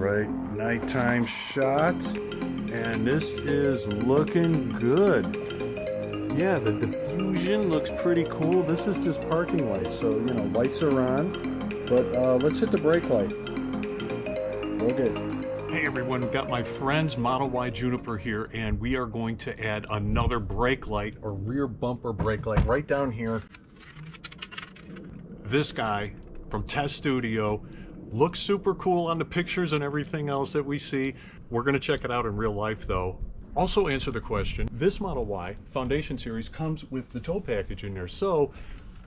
right, nighttime shot, and this is looking good. Yeah, the diffusion looks pretty cool. This is just parking lights, so you know, lights are on, but let's hit the brake light. Okay. Hey everyone, got my friend's Model Y Juniper here, and we are going to add another brake light or rear bumper brake light right down here. This guy from TesStudio looks super cool on the pictures and everything else that we see. We're going to check it out in real life though. Also answer the question, this Model Y Foundation Series comes with the tow package in there. So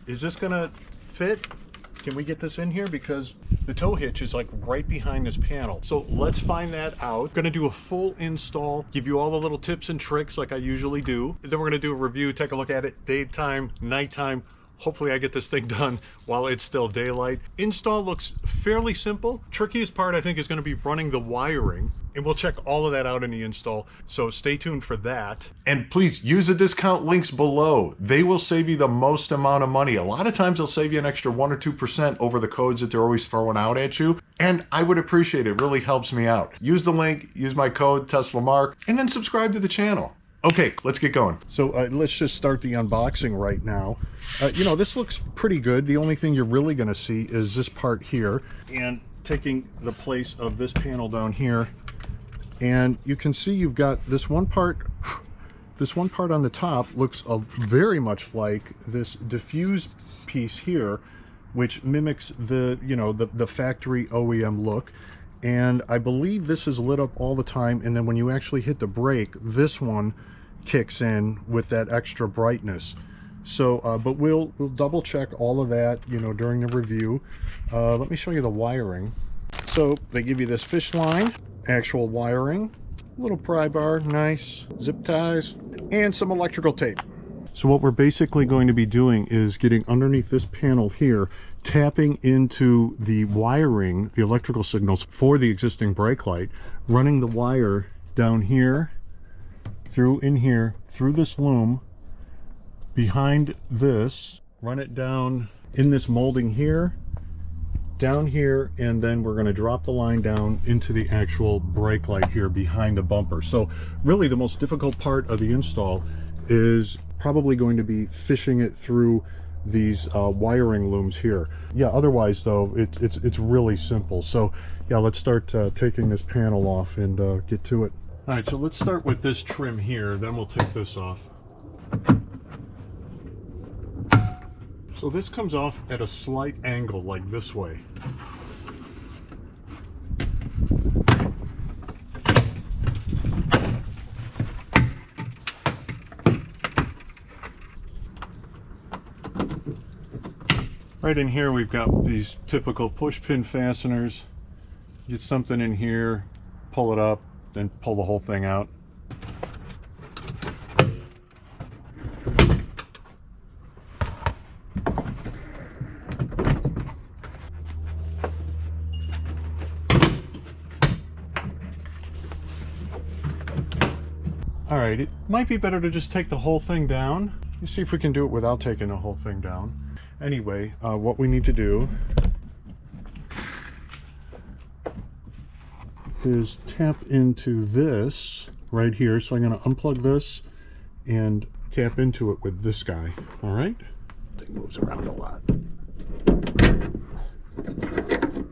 is this going to fit? Can we get this in here? Because the tow hitch is like right behind this panel. So let's find that out. Going to do a full install, give you all the little tips and tricks like I usually do. And then we're going to do a review, take a look at it, daytime, nighttime. Hopefully I get this thing done while it's still daylight. Install looks fairly simple. Trickiest part I think is going to be running the wiring, and we'll check all of that out in the install. So stay tuned for that. And please use the discount links below. They will save you the most amount of money. A lot of times they'll save you an extra 1 or 2% over the codes that they're always throwing out at you. And I would appreciate it. It really helps me out. Use the link, use my code TeslaMark, and then subscribe to the channel. Okay, let's get going. So let's just start the unboxing right now. You know, this looks pretty good. The only thing you're really going to see is this part here, and taking the place of this panel down here. And you can see you've got this one part. This one part on the top looks very much like this diffused piece here, which mimics the, you know, the factory OEM look. And I believe this is lit up all the time, and then when you actually hit the brake, this one kicks in with that extra brightness. So but we'll double check all of that, you know, during the review. Let me show you the wiring. So they give you this fish line, actual wiring, little pry bar, nice zip ties, and some electrical tape. So what we're basically going to be doing is getting underneath this panel here, tapping into the wiring, the electrical signals for the existing brake light, running the wire down here, through in here, through this loom, behind this, run it down in this molding here, down here, and then we're going to drop the line down into the actual brake light here behind the bumper. So really the most difficult part of the install is probably going to be fishing it through these wiring looms here. Yeah, otherwise though it's really simple. So yeah, let's start taking this panel off and get to it. All right, so let's start with this trim here, then we'll take this off. So this comes off at a slight angle like this way. Right in here we've got these typical push pin fasteners. Get something in here, pull it up, then pull the whole thing out. All right, it might be better to just take the whole thing down. Let's see if we can do it without taking the whole thing down. Anyway, what we need to do is tap into this right here. So I'm going to unplug this and tap into it with this guy. All right. Thing moves around a lot.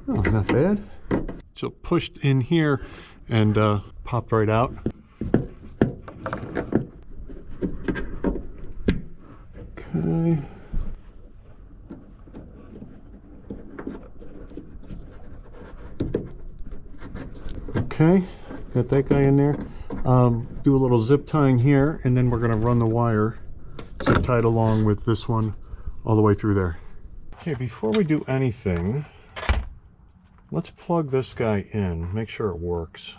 Oh, not bad. So pushed in here and popped right out. Okay. Okay, got that guy in there. Do a little zip tying here, and then we're going to run the wire zip tied along with this one all the way through there. Okay, before we do anything, let's plug this guy in, make sure it works.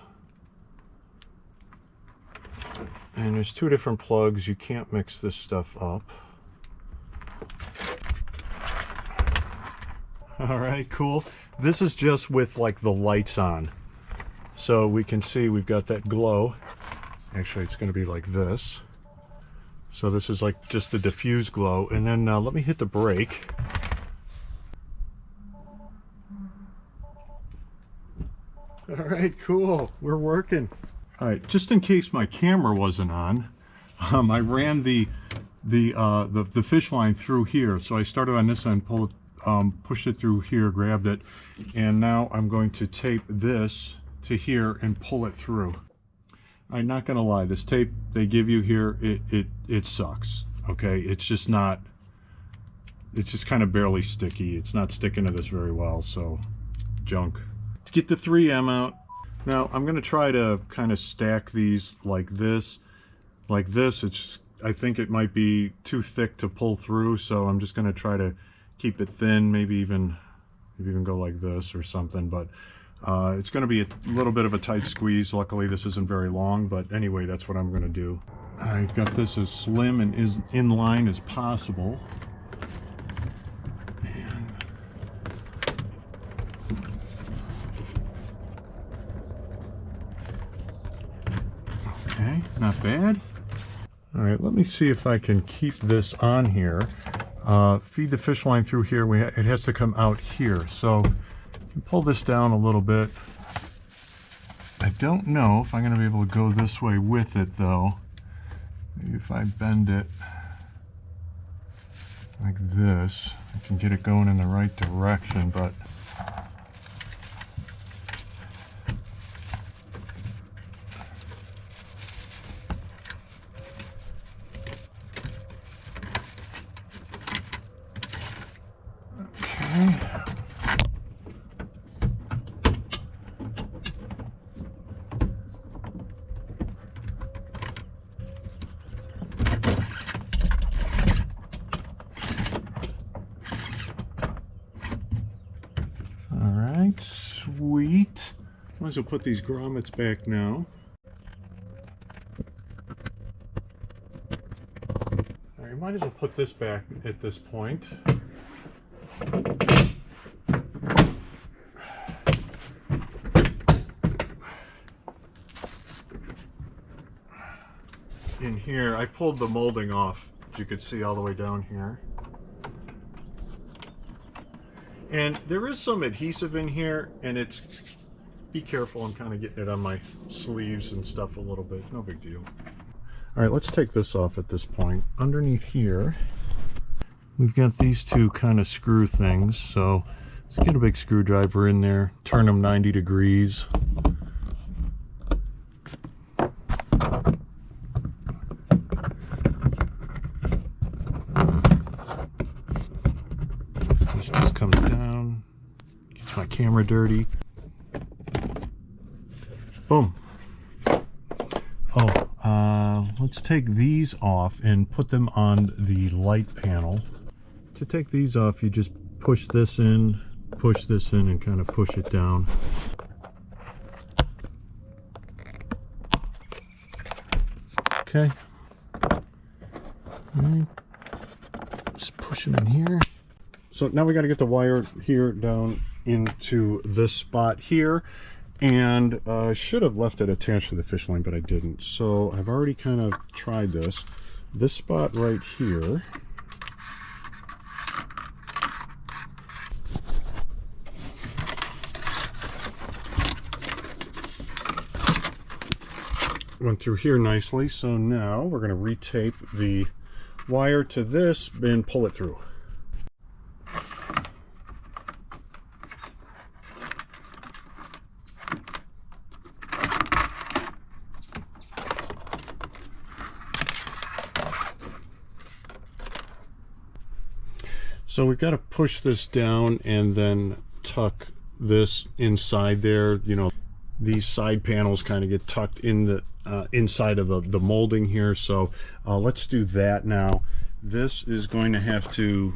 And there's two different plugs. You can't mix this stuff up. All right, cool. This is just with like the lights on. So we can see we've got that glow. Actually, it's going to be like this. So this is like just the diffused glow. And then let me hit the brake. All right, cool. We're working. All right, just in case my camera wasn't on, I ran the fish line through here. So I started on this end, pulled it, pushed it through here, grabbed it, and now I'm going to tape this to here and pull it through. I'm not gonna lie, this tape they give you here, it sucks. Okay, it's just not. It's just kind of barely sticky. It's not sticking to this very well, so junk. To get the 3M out, now I'm going to try to kind of stack these like this. Like this, it's just, I think it might be too thick to pull through, so I'm just going to try to keep it thin, maybe even go like this or something, but it's going to be a little bit of a tight squeeze. Luckily this isn't very long, but anyway, that's what I'm going to do. I've got this as slim and as in line as possible. Okay, not bad. All right, let me see if I can keep this on here. Feed the fish line through here. It has to come out here. So pull this down a little bit. I don't know if I'm going to be able to go this way with it, though. Maybe if I bend it like this, I can get it going in the right direction, but sweet. Might as well put these grommets back now. All right, might as well put this back at this point. In here, I pulled the molding off, as you could see all the way down here. And there is some adhesive in here, and it's, be careful, I'm kind of getting it on my sleeves and stuff a little bit, no big deal. All right, let's take this off at this point. Underneath here, we've got these two kind of screw things, so let's get a big screwdriver in there, turn them 90 degrees. Comes down, gets my camera dirty. Boom. Oh, let's take these off and put them on the light panel. To take these off, you just push this in, and kind of push it down. Okay. All right. Just push it in here. So now we got to get the wire here down into this spot here, and should have left it attached to the fish line, but I didn't. So I've already kind of tried this. This spot right here. Went through here nicely, so now we're going to retape the wire to this and pull it through. So we've got to push this down and then tuck this inside there. You know, these side panels kind of get tucked in the inside of the molding here. So let's do that now. This is going to have to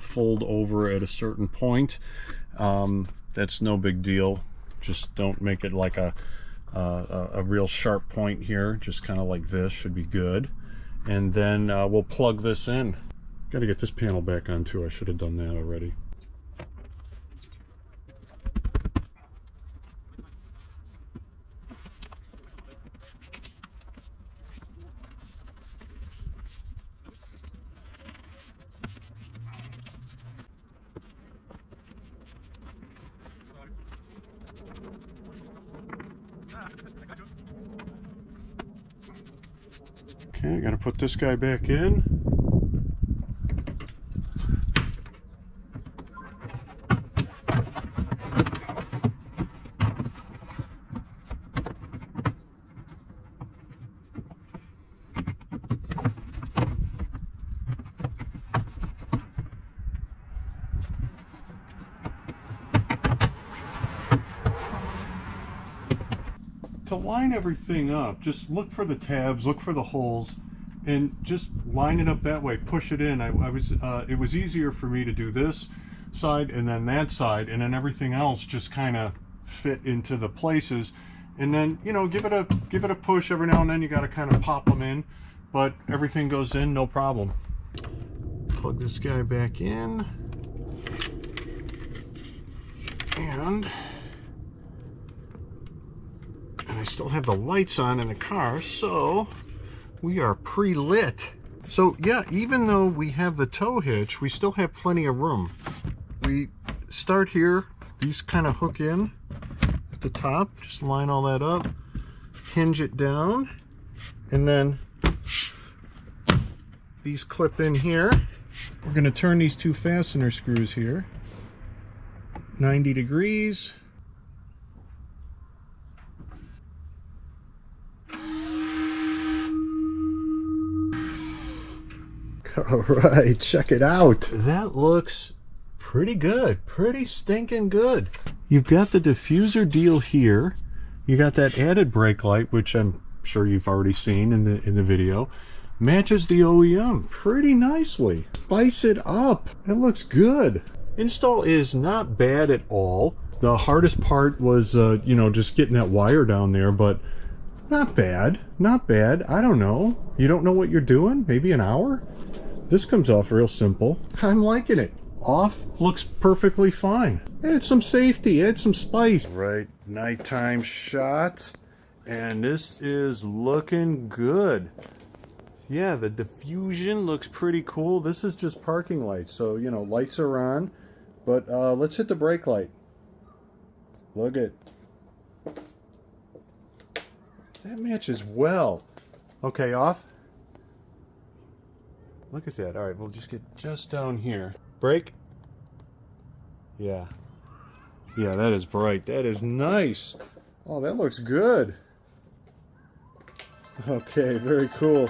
fold over at a certain point. That's no big deal. Just don't make it like a real sharp point here. Just kind of like this should be good. And then we'll plug this in. Got to get this panel back on too. I should have done that already. Okay, I gotta put this guy back in. To line everything up, just look for the tabs, look for the holes, and just line it up that way. Push it in. It was easier for me to do this side and then that side, and then everything else just kind of fit into the places. And then, you know, give it a push every now and then. You got to kind of pop them in, but everything goes in, no problem. Plug this guy back in, and I still have the lights on in the car, so we are pre-lit. So yeah, even though we have the tow hitch, we still have plenty of room. We start here, these kind of hook in at the top, just line all that up, hinge it down, and then these clip in here. We're going to turn these two fastener screws here 90 degrees. All right, check it out. That looks pretty good, pretty stinking good. You've got the diffuser deal here. You got that added brake light, which I'm sure you've already seen in the video. Matches the OEM pretty nicely. Spice it up. It looks good. Install is not bad at all. The hardest part was, you know, just getting that wire down there, but not bad, not bad. I don't know. You don't know what you're doing? Maybe an hour? This comes off real simple. I'm liking it. Off looks perfectly fine. Add some safety, add some spice. Right, nighttime shot. And this is looking good. Yeah, the diffusion looks pretty cool. This is just parking lights, so, you know, lights are on. But let's hit the brake light. Look at that, matches well. Okay, off. Look at that. All right, we'll just get just down here. Brake. Yeah. Yeah, that is bright. That is nice. Oh, that looks good. Okay, very cool.